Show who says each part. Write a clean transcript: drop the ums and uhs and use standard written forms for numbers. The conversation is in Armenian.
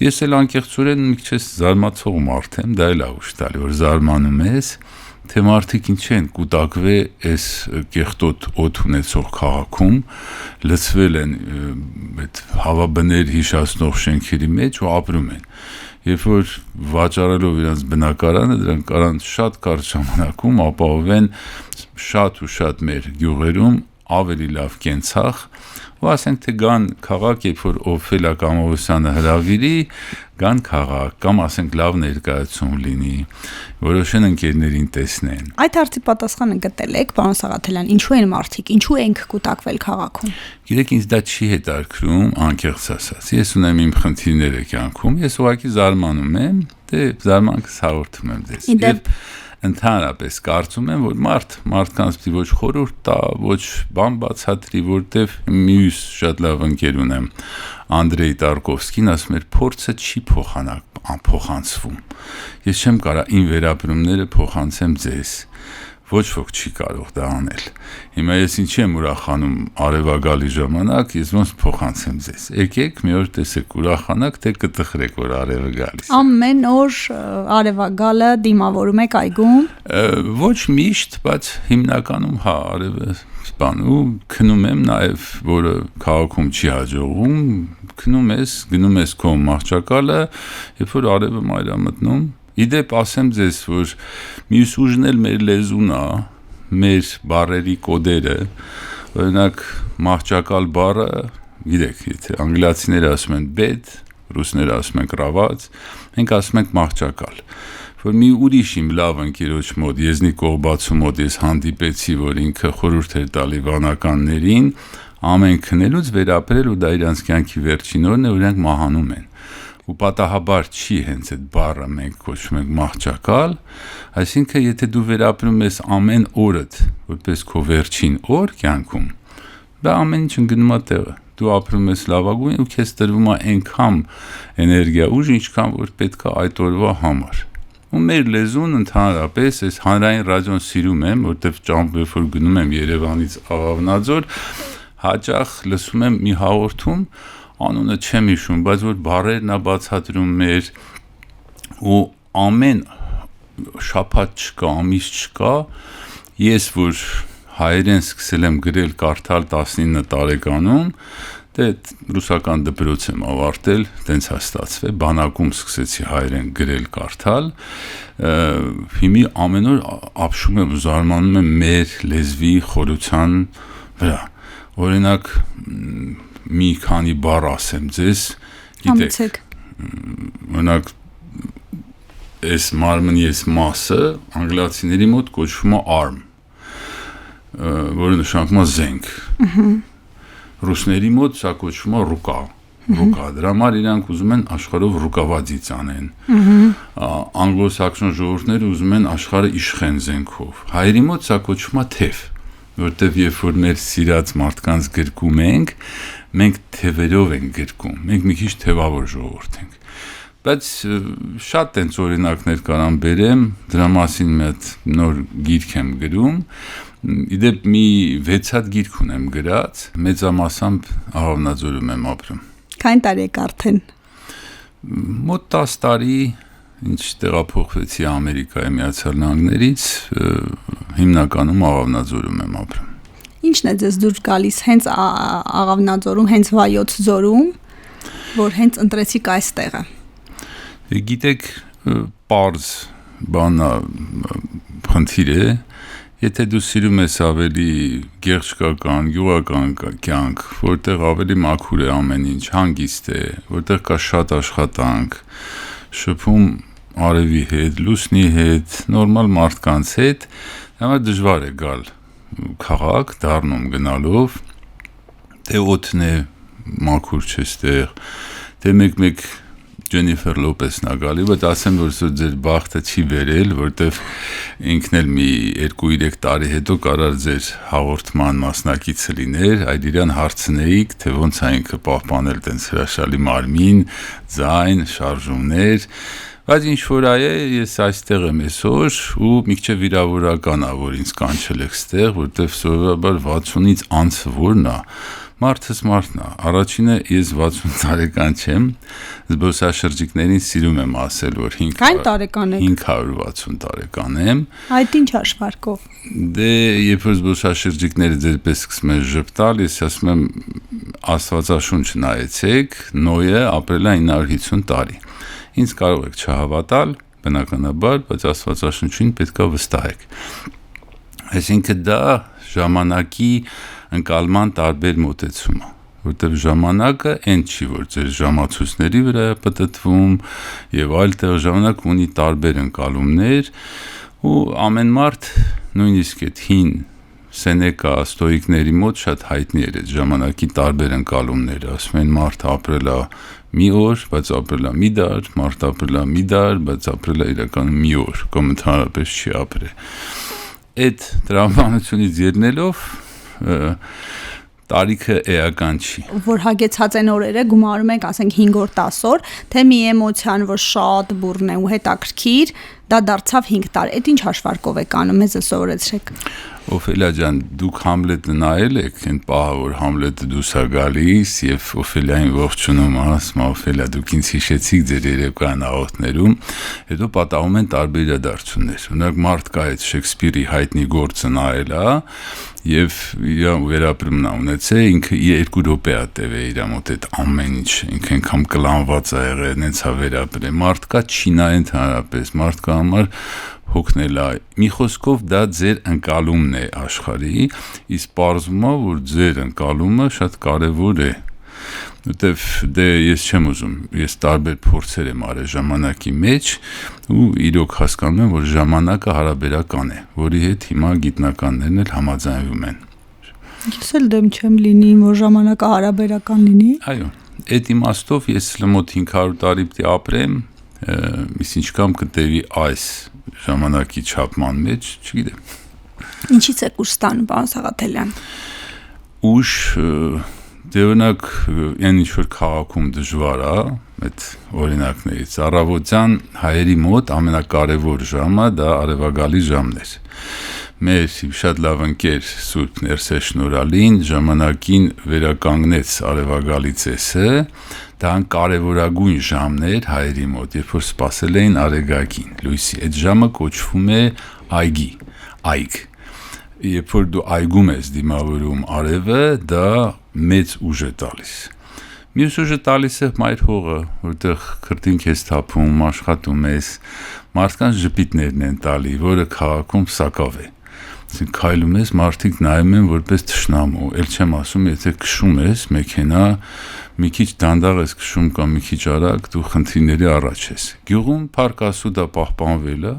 Speaker 1: Ես էլ անկեղծորեն մի քիչ զարմացող մարդ եմ, դա էլ ուշ տալի, որ զարմանում ես, թե մարդիկ ինչ են կուտակվել այս կեղտոտ օդ ունեցող քաղաքում, լցվել են այդ հավաբներ հիշացնող շենքերի մեջ ու ապրում են։ Երբ որ վաճառելով իրենց բնակարանը, դրանք կարան շատ կարճ ժամանակում ապահովեն շատ ու շատ մեր գյուղերում ավելի լավ կենցաղ, ու ասենք թե գան քաղաք, երբ որ Օֆելիա Կամովոսյանը հրավիրի, գան քաղաք, կամ ասենք լավ ներկայացում լինի, որոշեն ընկերներին տեսնեն։
Speaker 2: Այդ հարցի պատասխանը գտել եք, պարոն Սաղաթելյան, ինչու են մարդիկ, ինչու ենք կուտակվել քաղաքում։
Speaker 1: Գիտեք, ինձ դա չի հետաքրքրում, անկեղծ ասած։ Ես ունեմ իմ խնդիրները կյանքում, ես ուղղակի զարմանում եմ, դե զարմանքս հաղորդում եմ ձեզ։ Ընդհանրապես կարծում եմ, որ մարդկանց պիտի ոչ խորհուրդ տա, ոչ բան բացատրի, որտեվ մյուս շատ լավ ընկեր ունեմ, Անդրեյ Տարկովսկին, ասում էր, փորձը չի փոխանցվում։ Ես չեմ կարող իմ վերապրումները փոխանցեմ ձեզ։ Ոչ ոք չի կարող դա անել։ Հիմա ես ինչի եմ ուրախանում արևագալի ժամանակ, ես ոնց փոխանցեմ ձեզ։ Եկեք մի օր տեսեք ուրախանաք, թե կտխրեք, որ արևը գալիս է։
Speaker 2: Ամեն օր արևագալը դիմավորում եք այգում։
Speaker 1: Ոչ միշտ, բայց հիմնականում հա, արևը սպանում, քնում եմ նաև, որը քաղաքում չի հաջողվում, գնում ես քո մահճակալը, երբ որ արևը մայր է մտնում։ Իդեպ ասեմ ձեզ, որ մյուս ուժն էլ մեր լեզուն է, մեր բառերի կոդերը, օրինակ մահճակալ բառը, գիտեք, եթե անգլիացիները ասում են bed, ռուսները ասում են կրավաց, մենք ասում ենք մահճակալ, որ մի ուրիշ իմ լավ ընկերոջ մոտ, Եզնիկ Կողբացու մոտ ես հանդիպեցի, որ ինքը խորհուրդ էր տալի վանականներին, ամեն քնելուց վերապրել ու դա իրանց կյանքի վերջին օրն է, որ իրանք մահանում են։ Ու պատահաբար չի հենց այդ բառը մենք կոչում ենք մահճակալ, այսինքն եթե դու վերապրում ես ամեն օրդ, որպես քո վերջին օր կյանքում, դա ամեն ինչ ընկնում է տեղը։ Դու ապրում ես լավագույն ու քեզ տրվում է այնքան էներգիա ուժ, ինչքան որ պետք է այդ օրվա համար։ Ու մեր լեզուն ընդհանրապես այս հանրային ռադիոն սիրում եմ, որտեվ ճամփ որ գնում եմ Երևանից Աղավնաձոր, հաճախ լսում եմ մի հաղորդում, անունը չեմ հիշում, բայց որ բառերն է բացատրում մեր ու ամեն շաբաթ չկա, ամիս չկա, ես որ հայերեն սկսել եմ գրել կարդալ 19 տարեկանում, դե ռուսական դպրոց եմ ավարտել, տենց է ստացվել, բանակում սկսեցի հայերեն գրել կարդալ, հիմի ամեն օր ապշում եմ ու զարմանում եմ մեր լեզվի խորության վրա, օրինակ մի քանի բառ ասեմ ձեզ, գիտեք, օրինակ այս մարմնի այս մասը անգլիացիների մոտ կոչվում է arm, որը նշանակում է զենք, ռուսների մոտ սա կոչվում է ռուկա, դրա համար իրանք ուզում են աշխարհով ռուկավադից անեն, անգլոսաքսոն ժողովուրդները ուզում են աշխարհը իշխեն զենքով, հայերի մոտ սա կոչվում է թև, որտեվ երբ որ մեր սիրած մարդկանց գրկում ենք, մենք թևերով ենք գրկում, մենք մի քիչ թևավոր ժողովուրդ ենք, բայց շատ տենց օրինակներ կարամ բերեմ, դրա մասին մի հատ նոր գիրք եմ գրում, իդեպ մի 6 հատ գիրք ունեմ գրած, մեծամասամբ Աղավնաձորում եմ ապրում։
Speaker 2: Քանի տարի եք արդեն։
Speaker 1: Մոտ 10 տարի, ինչ տեղափոխվեցի Ամերիկայի Միացյալ Նահանգներից, հիմնականում Աղավնաձորում եմ ապրում։
Speaker 2: Ինչն է ձեզ դուր գալիս հենց Աղավնաձորում, հենց Վայոց ձորում, որ հենց ընտրեցիք այս տեղը։
Speaker 1: Գիտեք, պարզ բանա խնդիր է, եթե դու սիրում ես ավելի գեղեցկական, գյուղական կյանք, որտեղ ավելի մաքուր է ամեն ինչ, հանգիստ է, որտեղ կա շատ աշխատանք, շփում արևի հետ, լուսնի հետ, նորմալ մարդկանց հետ, դա դժվար է գալ քաղաք, դառնում գնալով, թե օդն է մաքուր չէ ստեղ, թե մեկ Ջենիֆեր Լոպեսն է գալի, բայց ասեմ, որ ձեր բախտը չի վերել, որտեվ ինքն էլ մի 2-3 տարի հետո կարար ձեր հաղորդման մասնակիցը լիներ, այդ իրան հարցնեիք, թե ոնց է ինքը պահպանել տենց հրաշալի մարմին, ձայն, շարժումներ, բայց ինչ որ այ է, ես այստեղ եմ այսօր ու մի քիչ վիրավորական է, որ ինձ կանչել եք ստեղ, որտեվ սովորաբար 60-ից անցը որն է, Մարդն է, առաջինը ես 60 տարեկան չեմ, զբոսաշրջիկներին սիրում եմ ասել, որ 560 տարեկան եմ։
Speaker 2: Այդ ինչ հաշվարկով։
Speaker 1: Դե երբ որ զբոսաշրջիկները ձերպես սկսում են ժպտալ, ես ասում եմ Աստվածաշունչ նայեցեք, Նոյը ապրել է 950 տարի։ Ինձ կարող եք չհավատալ, բնականաբար, բայց Աստվածաշունչին պետք է վստահեք։ Այսինքն դա ժամանակի ընկալման տարբեր մոտեցում է, որտեղ ժամանակը այն չի, որ ձեր ժամացույցների վրա է պտտվում եւ այլ տեղ ժամանակ ունի տարբեր ընկալումներ ու ամեն մարդ նույնիսկ այդ հին Սենեկա ստոիկների մոտ շատ հայտնի էր այդ ժամանակի տարբեր ընկալումները, ասում են մարդ ապրել է մի օր, բայց ապրել է մի դար, մարդ ապրել է մի դար, բայց ապրել է իրականում մի օր, կամ ընդհանրապես չի ապրել։ Այդ տրամաբանությունից ելնելով տարիքը էական չի։
Speaker 2: Որ հագեցած են օրերը գումարում ենք, ասենք 5 օր 10 օր, թե մի էմոցիան, որ շատ բուրն է ու հետաքրքիր, դա դարձավ 5 տարի։ Այդ ինչ հաշվարկով եք անում, մեզ սովորեցրեք։
Speaker 1: Օֆելիա ջան, դուք Համլետը նայել եք, այն պահը, որ Համլետը դուրս է գալիս եւ Օֆելիային ողջունում, ասում Օֆելիա, դուք ինձ հիշեցիք ձեր երեկոյան աղոթներում, հետո պատահում են տարբեր իրադարձություններ։ Օրինակ մարդ կա այդ Շեքսպիրի հայտնի գործը նայել է եւ իր վերապրումն է ունեցել, ինքը 2 րոպե է տևել իր մոտ այդ ամեն ինչ, ինքը անգամ կլանված է եղել, նենց է վերապրել։ Մարդ կա չի նայ ընդհանրապես, մարդ կա համար հոգնել է։ Մի խոսքով դա ձեր ընկալումն է աշխարհի, իսկ պարզվում է, որ ձեր ընկալումը շատ կարևոր է։ Որտեվ դե ես չեմ ուզում, ես տարբեր փորձեր եմ արել ժամանակի մեջ ու իրոք հասկանում եմ, որ ժամանակը հարաբերական է, որի հետ հիմա գիտնականներն էլ համաձայնվում են։
Speaker 2: Ես էլ դեմ չեմ լինի, որ ժամանակը հարաբերական լինի։
Speaker 1: Այո, այդ իմաստով ես մոտ 500 տարի պիտի ապրեմ, իսկ ինչքան կտևի այս ժամանակի չափման մեջ, չգիտեմ։
Speaker 2: Ինչից եք ուշ ստանում, պարոն Սաղաթելյան։
Speaker 1: Ուշ դե օրինակ այն ինչ որ քաղաքում դժվար է, այդ օրինակներից առավոտյան հայերի մոտ ամենակարևոր ժամը դա արևագալի ժամն էր։ Մեր շատ լավ ընկեր Սուրբ Ներսե Շնորհալին ժամանակին վերականգնեց արևագալի ծեսը, դա կարևորագույն ժամն էր հայերի մոտ, երբ որ սպասել էին արեգակին, լույսի։ Այդ ժամը կոչվում է այգ։ Երբ որ դու այգում ես դիմավորում արևը, դա մեծ ուժ է տալիս։ Մյուս ուժը տալիս է մայր հողը, որտեղ քրտինք ես թափում, աշխատում ես, մարդկանց ժպիտներն են տալի, որը քաղաքում սակավ է։ Այսինքն քայլում ես, մարդիկ նայում են որպես թշնամու, ել չեմ ասում, եթե քշում ես մեքենա, մի քիչ դանդաղ ես քշում կամ մի քիչ արագ, դու խնդիրների առաջ ես։ Գյուղում փառք Աստծո դա պահպանվել է,